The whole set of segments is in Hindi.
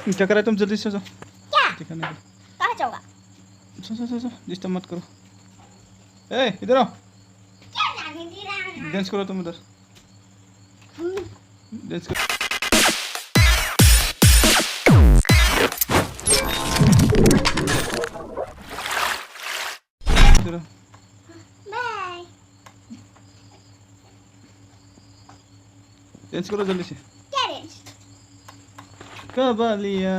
क्या कर रहे तुम? जल्दी से जाओ। क्या? दिखाने को। कहाँ जाऊँगा? चलो डिस्टर्ब मत करो। ए इधर आओ। क्या जाने दे रहा है? डांस करो तुम इधर। डांस करो। चलो बाय। डांस करो जल्दी से। क्या रेंज? कबालिया।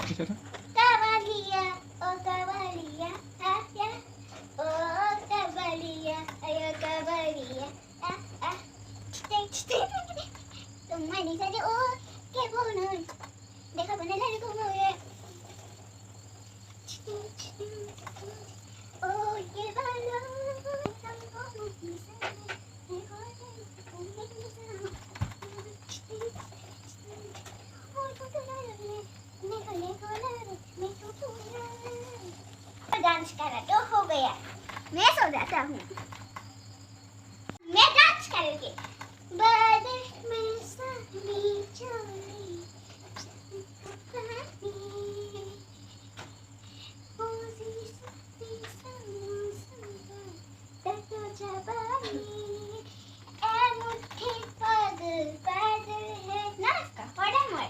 अच्छा था। कबालिया, ओ कबालिया, आया, ओ कबालिया, आया कबालिया, आ। तुम मनी सारे ओ के बोलो, देखो बने लड़के को मोये। ओ ये बालो, तुमको मुझे से, देखो डांस करा तो हो गया। मैं सो जाता हूँ। मैं डांस करूँगी। बादल में सारी चोरी, ओजी सती समुसुमा, तको जबानी, ए मुट्ठी पागल पागल है। नाचका पड़ा मर।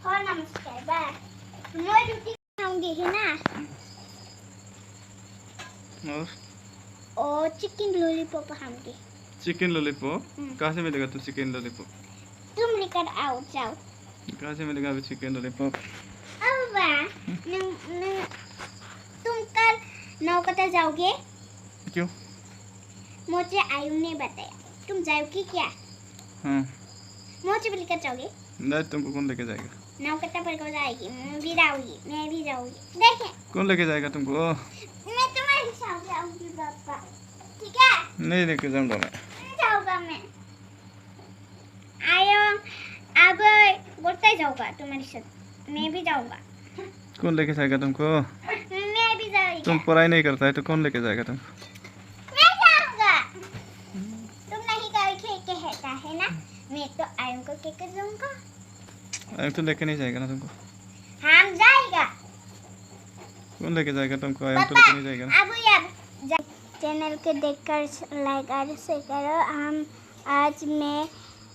और नमस्कार बाय। मैं रोटी खाऊंगी है ना? और चिकन लॉलीपॉप खाऊंगी। Chicken lollipop? कहाँ से मिलेगा तो चिकन लॉलीपॉप? तुम लेकर आओ जाओ। कहाँ से मिलेगा अभी चिकन लॉलीपॉप? तुम कल 9 बजे जाओगे? क्यों? मुझे आयु ने बताया। तुम जाओगे क्या? हाँ। मुझे भी लेकर जाओगे? नहीं, तुमको कौन लेके जाएगा? 9 पर को जाएगी। मैं भी जाऊंगी। देखें। कौन लेके जाएगा तुमको? मैं तुम्हारे साथ जाऊंगी पापा। ठीक है? नहीं लेके जाऊंगा मैं। जाऊंगा मैं। आयो अब बोलते जाऊंगा तुम्हारे साथ। मैं भी जाऊंगा। कौन लेके जाएगा तुमको? मैं भी जाऊंगी। तुम पढ़ाई नहीं करता है तो कौन लेके जाएगा तुमको? मैं जाऊंगा। तुम नहीं कहता है ना? मैं तो आयु को लेकर जाऊंगा। आयु तो लेके नहीं जाएगा ना तुमको। हम जाएगा। कौन लेके जाएगा तुमको? आयु तो लेके नहीं जाएगा ना। अब चैनल को देखकर लाइक और शेयर करो। हम आज मैं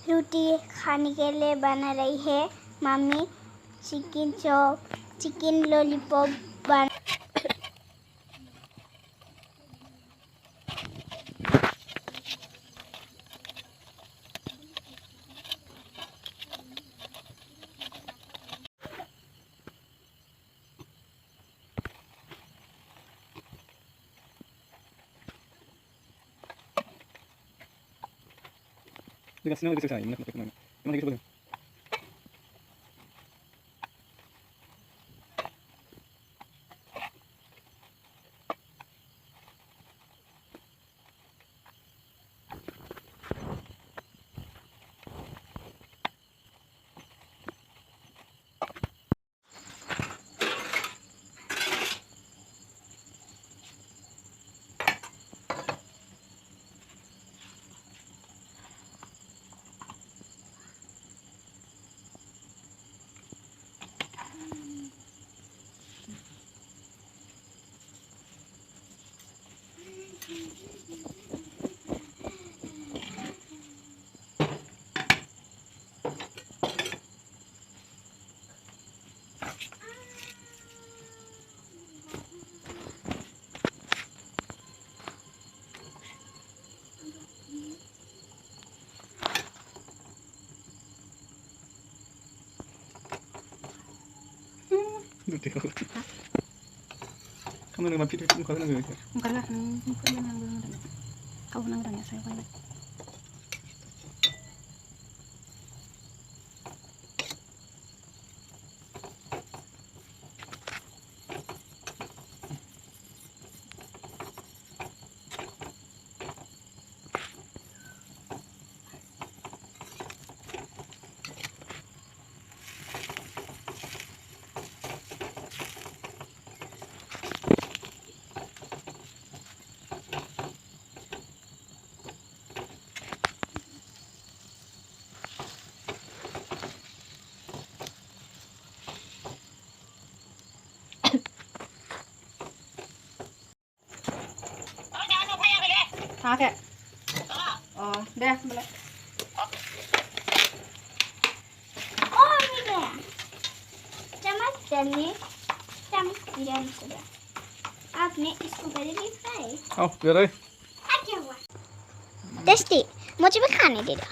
रोटी खाने के लिए बना रही है mummy chicken chop, chicken lollipop बन। Dikasih nama bisa saya, mana kita mana kita boleh. Luti ako. Kamu naman piti mo kami nang gawin. Mukha na, mukha na nang gano'n. Ako nang rangya sa'yo kayo. Oke. Oh, dah, boleh. और भी गया चम्मच डालने चम्मच गिराने से आपने इसको करेंगे फ्राई आओ दे रहे क्या हुआ टेस्टी मुझे भी खाने दे दो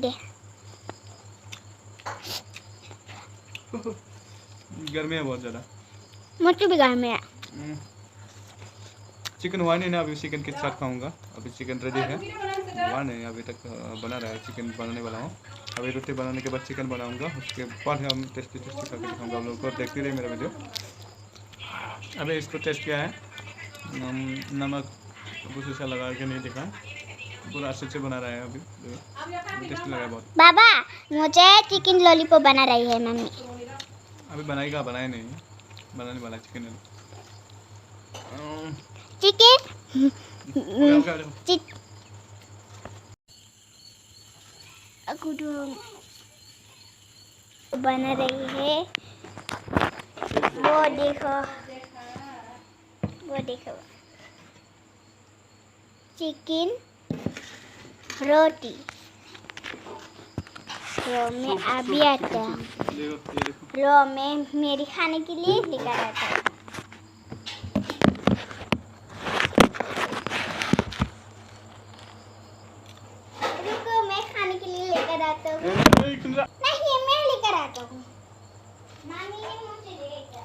दे गर्मी है बहुत ज़्यादा। मुझे भी घर में है चिकन हुआ नहीं ना, अभी चिकन के साथ खाऊंगा। अभी चिकन रेडी है, हुआ नहीं अभी तक, बना रहा है। चिकन बनाने वाला हूँ, अभी रोटी बनाने के बाद चिकन बनाऊंगा, उसके बाद हम टेस्टी खा के दिखाऊंगा। आप लोगों को देखते रहिए मेरा वीडियो। अभी इसको टेस्ट किया है, नमक कुछ ऐसा लगा के नहीं देखा, पूरा अच्छे से बना रहा है। अभी टेस्टी लगा है बहुत। बाबा मुझे चिकन लॉलीपॉप बना रही है मम्मी अभी बनाएगा, बनाए नहीं, बनाने वाला चिकन चिकन बना रही है। वो देखो चिकन रोटी रो में अभी आता है। रो में मेरी खाने के लिए लेकर आता है। रुको मैं खाने के लिए लेकर आता हूँ। नहीं मैं लेकर आता हूँ। नानी ने मुझे दिया।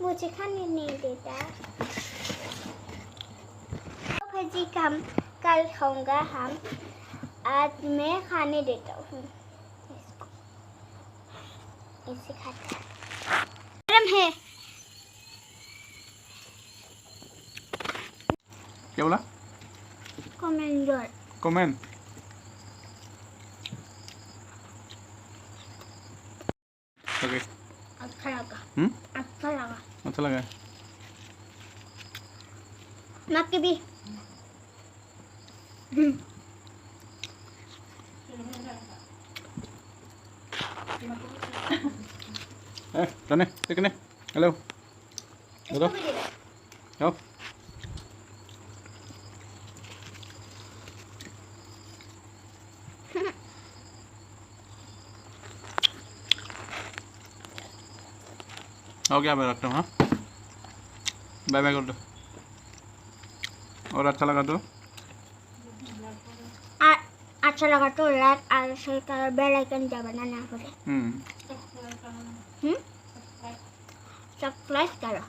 मुझे खाने नहीं देता। भजी हम कल खाऊंगा, हम आज मैं खाने देता हूँ। इसे खाता है। गरम है। क्या बोला? कमेंट। ओके। अच्छा लगा। अच्छा लगा। मक्के भी। तने देखने हेलो हेलो आओ क्या मैं रखता हूँ। हाँ बाय बाय कर दो, और अच्छा लगा तो अच्छा लगा तो लाइक और शेयर करो, बेल आइकन दबाना ना भूलें। सब्सक्राइब करो।